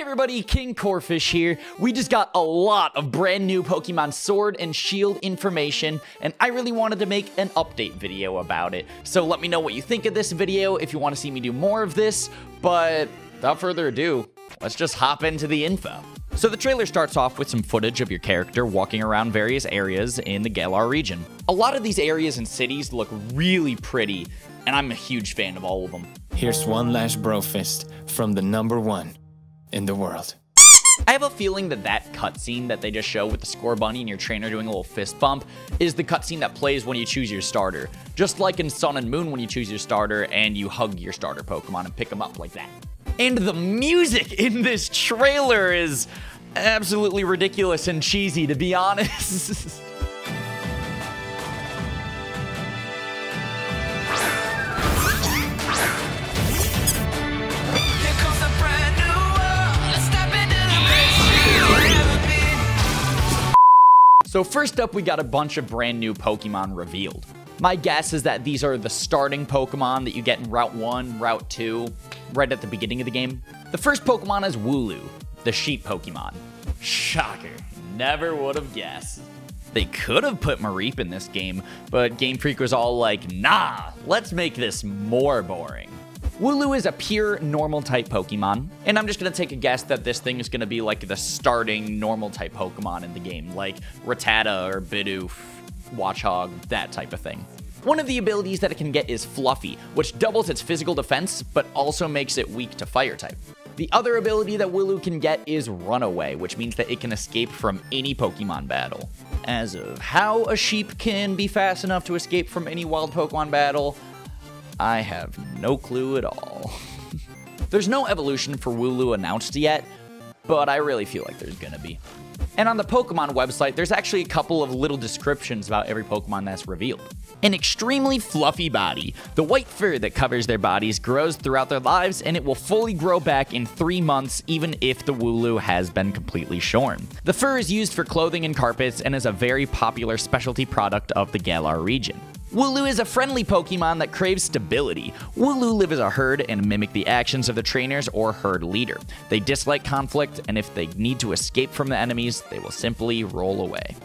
everybody, KingCorphish here. We just got a lot of brand new Pokemon Sword and Shield information, and I really wanted to make an update video about it. So let me know what you think of this video if you want to see me do more of this, but without further ado, let's just hop into the info. So the trailer starts off with some footage of your character walking around various areas in the Galar region. A lot of these areas and cities look really pretty, and I'm a huge fan of all of them. Here's one last bro fist from the #1 in the world. I have a feeling that cutscene that they just show with the score bunny and your trainer doing a little fist bump is the cutscene that plays when you choose your starter. Just like in Sun and Moon when you choose your starter and you hug your starter Pokemon and pick them up like that. And the music in this trailer is absolutely ridiculous and cheesy, to be honest. So first up, we got a bunch of brand new Pokemon revealed. My guess is that these are the starting Pokemon that you get in Route 1, Route 2, right at the beginning of the game. The first Pokemon is Wooloo, the sheep Pokemon. Shocker, never would have guessed. They could have put Mareep in this game, but Game Freak was all like, nah, let's make this more boring. Wooloo is a pure normal type Pokemon, and I'm just going to take a guess that this thing is going to be like the starting normal type Pokemon in the game, like Rattata or Bidoof, Watchog, that type of thing. One of the abilities that it can get is Fluffy, which doubles its physical defense, but also makes it weak to fire type. The other ability that Wooloo can get is Runaway, which means that it can escape from any Pokemon battle. As of how a sheep can be fast enough to escape from any wild Pokemon battle, I have no clue at all. There's no evolution for Wooloo announced yet, but I really feel like there's gonna be. And on the Pokemon website, there's actually a couple of little descriptions about every Pokemon that's revealed. An extremely fluffy body. The white fur that covers their bodies grows throughout their lives, and it will fully grow back in 3 months, even if the Wooloo has been completely shorn. The fur is used for clothing and carpets, and is a very popular specialty product of the Galar region. Wooloo is a friendly Pokemon that craves stability. Wooloo live as a herd and mimic the actions of the trainers or herd leader. They dislike conflict, and if they need to escape from the enemies, they will simply roll away.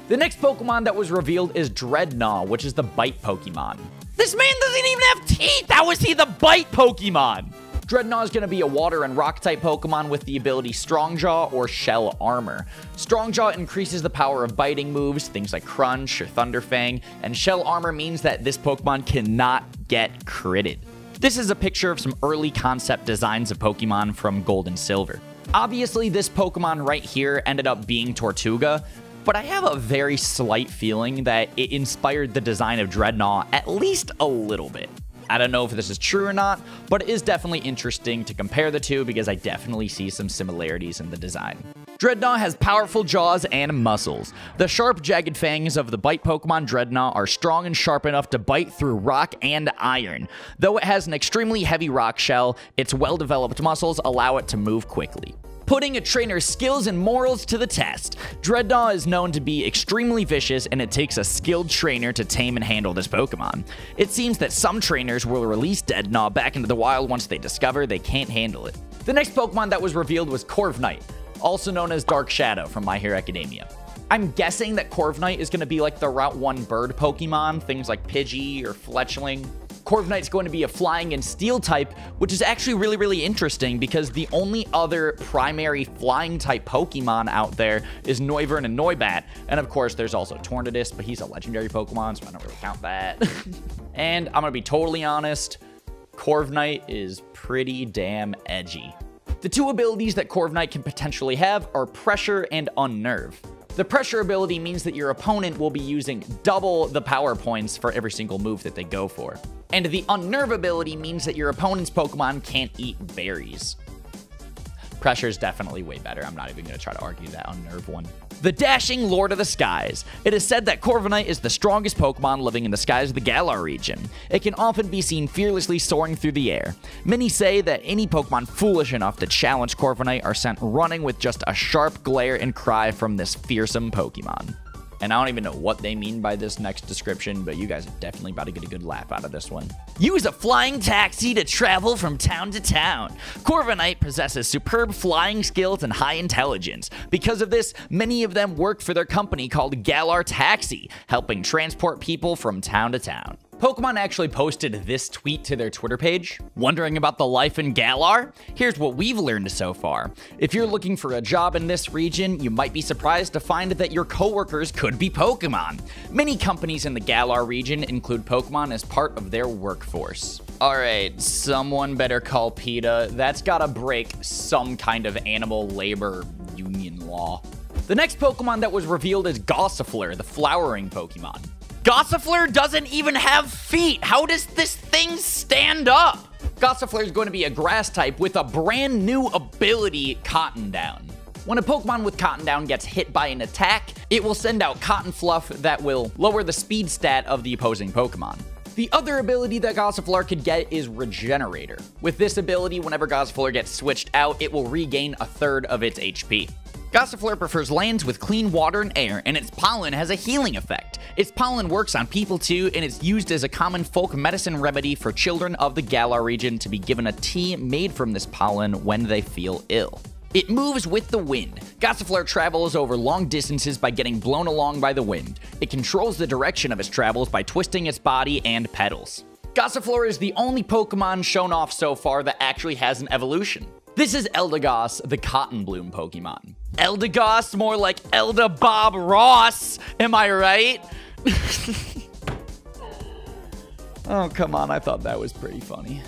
The next Pokemon that was revealed is Drednaw, which is the bite Pokemon. This man doesn't even have teeth! How is he the bite Pokemon? Drednaw is going to be a water and rock type Pokemon with the ability Strongjaw or Shell Armor. Strongjaw increases the power of biting moves, things like Crunch or Thunderfang, and Shell Armor means that this Pokemon cannot get critted. This is a picture of some early concept designs of Pokemon from Gold and Silver. Obviously, this Pokemon right here ended up being Tortuga, but I have a very slight feeling that it inspired the design of Drednaw at least a little bit. I don't know if this is true or not, but it is definitely interesting to compare the two because I definitely see some similarities in the design. Drednaw has powerful jaws and muscles. The sharp, jagged fangs of the bite Pokemon Drednaw are strong and sharp enough to bite through rock and iron. Though it has an extremely heavy rock shell, its well-developed muscles allow it to move quickly. Putting a trainer's skills and morals to the test, Drednaw is known to be extremely vicious, and it takes a skilled trainer to tame and handle this Pokemon. It seems that some trainers will release Drednaw back into the wild once they discover they can't handle it. The next Pokemon that was revealed was Corviknight, also known as Dark Shadow from My Hero Academia. I'm guessing that Corviknight is going to be like the Route 1 bird Pokemon, things like Pidgey or Fletchling. Corviknight's going to be a flying and steel type, which is actually really interesting because the only other primary flying type Pokemon out there is Noivern and Noibat. And of course, there's also Tornadus, but he's a legendary Pokemon, so I don't really count that. And I'm going to be totally honest, Corviknight is pretty damn edgy. The two abilities that Corviknight can potentially have are Pressure and Unnerve. The Pressure ability means that your opponent will be using double the power points for every single move that they go for. And the Unnerve ability means that your opponent's Pokemon can't eat berries. Pressure is definitely way better. I'm not even going to try to argue that Unnerve one. The Dashing Lord of the Skies. It is said that Corviknight is the strongest Pokemon living in the skies of the Galar region. It can often be seen fearlessly soaring through the air. Many say that any Pokemon foolish enough to challenge Corviknight are sent running with just a sharp glare and cry from this fearsome Pokemon. And I don't even know what they mean by this next description, but you guys are definitely about to get a good laugh out of this one. Use a flying taxi to travel from town to town. Corviknight possesses superb flying skills and high intelligence. Because of this, many of them work for their company called Galar Taxi, helping transport people from town to town. Pokemon actually posted this tweet to their Twitter page. Wondering about the life in Galar? Here's what we've learned so far. If you're looking for a job in this region, you might be surprised to find that your coworkers could be Pokemon. Many companies in the Galar region include Pokemon as part of their workforce. Alright, someone better call PETA. That's gotta break some kind of animal labor union law. The next Pokemon that was revealed is Gossifleur, the flowering Pokemon. Gossifleur doesn't even have feet. How does this thing stand up? Gossifleur is going to be a grass type with a brand new ability, Cotton Down. When a Pokemon with Cotton Down gets hit by an attack, it will send out Cotton Fluff that will lower the speed stat of the opposing Pokemon. The other ability that Gossifleur could get is Regenerator. With this ability, whenever Gossifleur gets switched out, it will regain a third of its HP. Gossifleur prefers lands with clean water and air, and its pollen has a healing effect. Its pollen works on people too, and it's used as a common folk medicine remedy for children of the Galar region to be given a tea made from this pollen when they feel ill. It moves with the wind. Gossifleur travels over long distances by getting blown along by the wind. It controls the direction of its travels by twisting its body and petals. Gossifleur is the only Pokemon shown off so far that actually has an evolution. This is Eldegoss, the Cotton Bloom Pokemon. Eldegoss, more like Elda Bob Ross, am I right? Oh, come on, I thought that was pretty funny.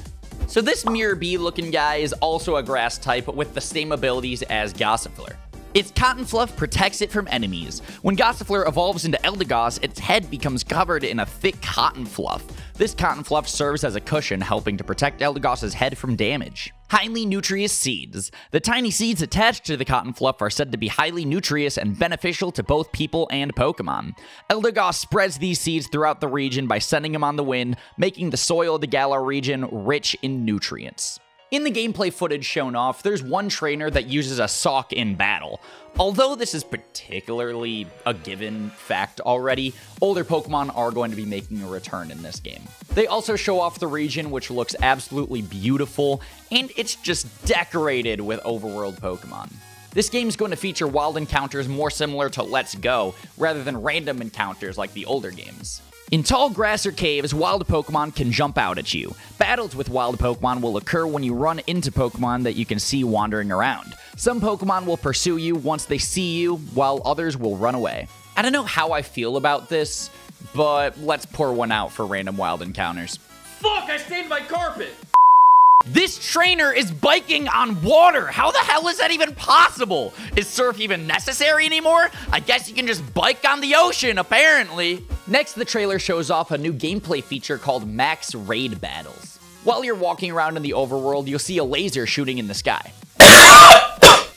So this Mirror Bee looking guy is also a grass type with the same abilities as Gossifleur. Its cotton fluff protects it from enemies. When Gossifleur evolves into Eldegoss, its head becomes covered in a thick cotton fluff. This cotton fluff serves as a cushion, helping to protect Eldegoss's head from damage. Highly nutritious seeds. The tiny seeds attached to the cotton fluff are said to be highly nutritious and beneficial to both people and Pokemon. Eldegoss spreads these seeds throughout the region by sending them on the wind, making the soil of the Galar region rich in nutrients. In the gameplay footage shown off, there's one trainer that uses a sock in battle. Although this is particularly a given fact already, older Pokemon are going to be making a return in this game. They also show off the region, which looks absolutely beautiful, and it's just decorated with overworld Pokemon. This game is going to feature wild encounters more similar to Let's Go, rather than random encounters like the older games. In tall grass or caves, wild Pokemon can jump out at you. Battles with wild Pokemon will occur when you run into Pokemon that you can see wandering around. Some Pokemon will pursue you once they see you, while others will run away. I don't know how I feel about this, but let's pour one out for random wild encounters. Fuck, I stained my carpet! This trainer is biking on water! How the hell is that even possible? Is surf even necessary anymore? I guess you can just bike on the ocean, apparently. Next, the trailer shows off a new gameplay feature called Max Raid Battles. While you're walking around in the overworld, you'll see a laser shooting in the sky.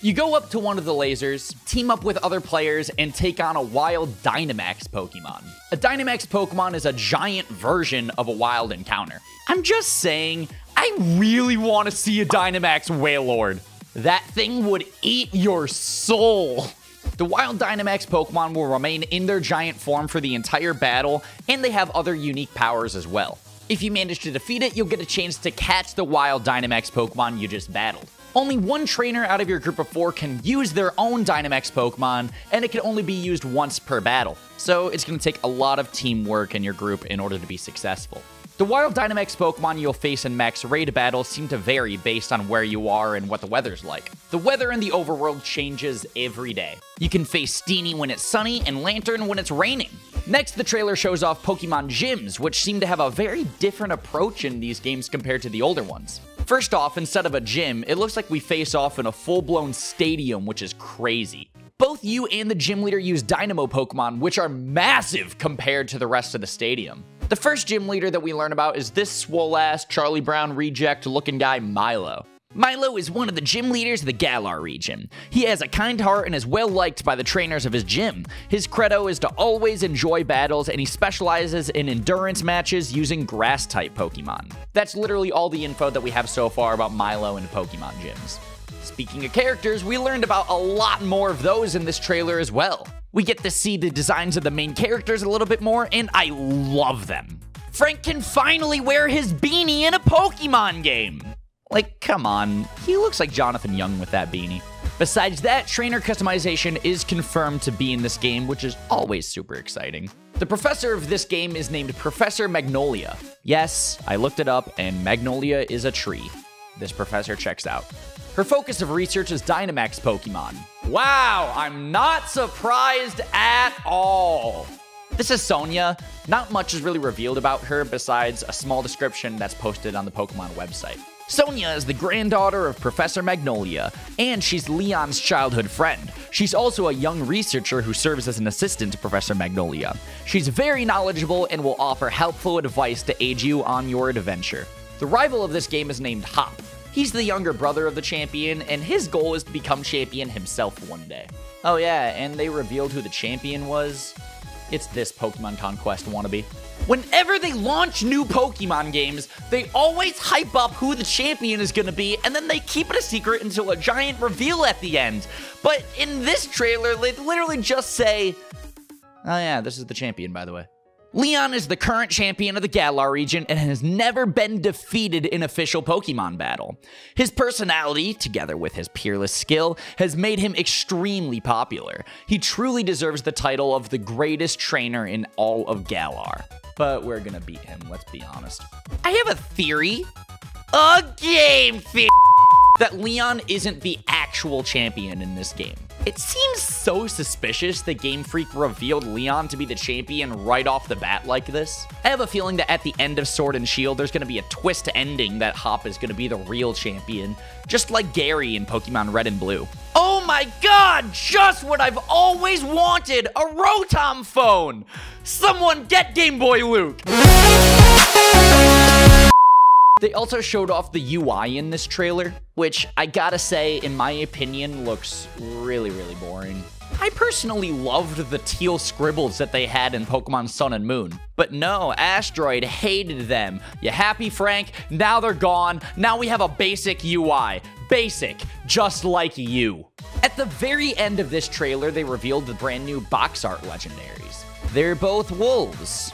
You go up to one of the lasers, team up with other players, and take on a wild Dynamax Pokemon. A Dynamax Pokemon is a giant version of a wild encounter. I'm just saying, I really want to see a Dynamax Wailord. That thing would eat your soul. The wild Dynamax Pokemon will remain in their giant form for the entire battle, and they have other unique powers as well. If you manage to defeat it, you'll get a chance to catch the wild Dynamax Pokemon you just battled. Only one trainer out of your group of 4 can use their own Dynamax Pokemon, and it can only be used once per battle. So it's going to take a lot of teamwork in your group in order to be successful. The wild Dynamax Pokemon you'll face in Max Raid battles seem to vary based on where you are and what the weather's like. The weather in the overworld changes every day. You can face Steenie when it's sunny and Lantern when it's raining. Next, the trailer shows off Pokemon gyms, which seem to have a very different approach in these games compared to the older ones. First off, instead of a gym, it looks like we face off in a full-blown stadium, which is crazy. Both you and the gym leader use Dynamo Pokemon, which are massive compared to the rest of the stadium. The first gym leader that we learn about is this swole-ass Charlie Brown reject-looking guy, Milo. Milo is one of the gym leaders of the Galar region. He has a kind heart and is well liked by the trainers of his gym. His credo is to always enjoy battles, and he specializes in endurance matches using grass-type Pokemon. That's literally all the info that we have so far about Milo and Pokemon gyms. Speaking of characters, we learned about a lot more of those in this trailer as well. We get to see the designs of the main characters a little bit more, and I love them. Frank can finally wear his beanie in a Pokemon game. Like, come on, he looks like Jonathan Young with that beanie. Besides that, trainer customization is confirmed to be in this game, which is always super exciting. The professor of this game is named Professor Magnolia. Yes, I looked it up, and Magnolia is a tree. This professor checks out. Her focus of research is Dynamax Pokémon. Wow, I'm not surprised at all. This is Sonia. Not much is really revealed about her besides a small description that's posted on the Pokemon website. Sonia is the granddaughter of Professor Magnolia, and she's Leon's childhood friend. She's also a young researcher who serves as an assistant to Professor Magnolia. She's very knowledgeable and will offer helpful advice to aid you on your adventure. The rival of this game is named Hop. He's the younger brother of the champion, and his goal is to become champion himself one day. Oh yeah, and they revealed who the champion was. It's this Pokemon Conquest wannabe. Whenever they launch new Pokemon games, they always hype up who the champion is gonna be, and then they keep it a secret until a giant reveal at the end. But in this trailer, they literally just say, oh yeah, this is the champion, by the way. Leon is the current champion of the Galar region and has never been defeated in official Pokemon battle. His personality, together with his peerless skill, has made him extremely popular. He truly deserves the title of the greatest trainer in all of Galar. But we're gonna beat him, let's be honest. I have a theory. A game theory! That Leon isn't the actual champion in this game. It seems so suspicious that Game Freak revealed Leon to be the champion right off the bat like this. I have a feeling that at the end of Sword and Shield, there's going to be a twist ending that Hop is going to be the real champion, just like Gary in Pokemon Red and Blue. Oh my god, just what I've always wanted, a Rotom phone! Someone get Game Boy Luke! They also showed off the UI in this trailer, which I gotta say, in my opinion, looks really, really boring. I personally loved the teal scribbles that they had in Pokemon Sun and Moon. But no, Asteroid hated them. You happy, Frank? Now they're gone. Now we have a basic UI. Basic, just like you. At the very end of this trailer, they revealed the brand new box art legendaries. They're both wolves.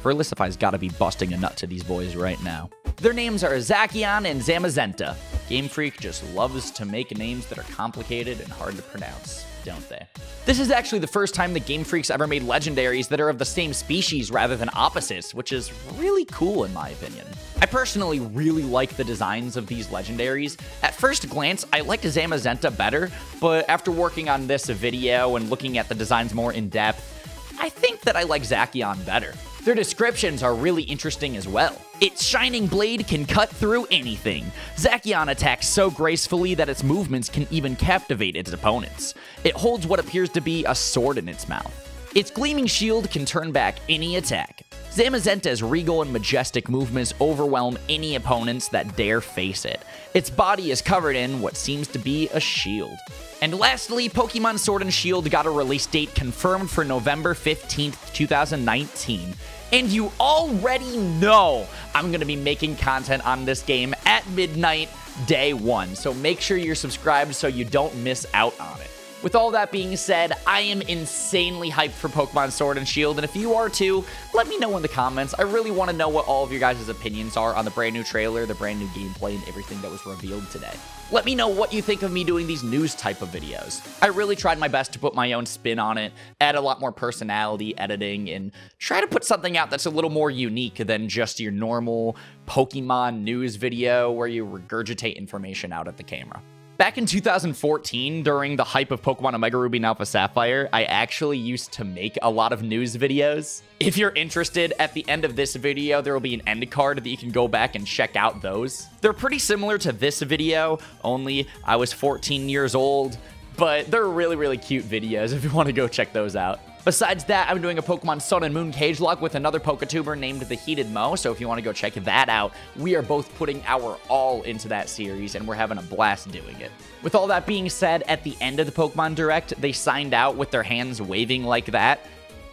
Verlisify's gotta be busting a nut to these boys right now. Their names are Zacian and Zamazenta. Game Freak just loves to make names that are complicated and hard to pronounce, don't they? This is actually the first time that Game Freak's ever made legendaries that are of the same species rather than opposites, which is really cool in my opinion. I personally really like the designs of these legendaries. At first glance, I liked Zamazenta better, but after working on this video and looking at the designs more in depth, I think that I like Zacian better. Their descriptions are really interesting as well. Its shining blade can cut through anything. Zacian attacks so gracefully that its movements can even captivate its opponents. It holds what appears to be a sword in its mouth. Its gleaming shield can turn back any attack. Zamazenta's regal and majestic movements overwhelm any opponents that dare face it. Its body is covered in what seems to be a shield. And lastly, Pokemon Sword and Shield got a release date confirmed for November 15th, 2019. And you already know I'm going to be making content on this game at midnight, day one. So make sure you're subscribed so you don't miss out on it. With all that being said, I am insanely hyped for Pokemon Sword and Shield, and if you are too, let me know in the comments. I really want to know what all of your guys' opinions are on the brand new trailer, the brand new gameplay, and everything that was revealed today. Let me know what you think of me doing these news type of videos. I really tried my best to put my own spin on it, add a lot more personality, editing, and try to put something out that's a little more unique than just your normal Pokemon news video where you regurgitate information out at the camera. Back in 2014, during the hype of Pokemon Omega Ruby and Alpha Sapphire, I actually used to make a lot of news videos. If you're interested, at the end of this video, there will be an end card that you can go back and check out those. They're pretty similar to this video, only I was 14 years old, but they're really, really cute videos if you want to go check those out. Besides that, I'm doing a Pokemon Sun and Moon cage lock with another Poketuber named The Heated Mo, so if you want to go check that out, we are both putting our all into that series, and we're having a blast doing it. With all that being said, at the end of the Pokemon Direct, they signed out with their hands waving like that,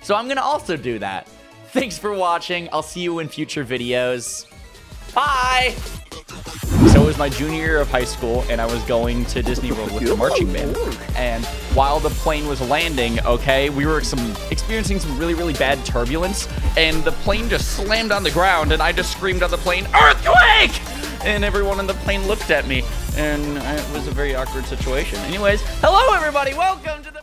so I'm going to also do that. Thanks for watching. I'll see you in future videos. Bye! So So it was my junior year of high school, and I was going to Disney World with the marching band. And while the plane was landing, okay, we were experiencing some really, really bad turbulence, and the plane just slammed on the ground, and I just screamed on the plane, "Earthquake!" And everyone on the plane looked at me, and it was a very awkward situation. Anyways, hello everybody, welcome to the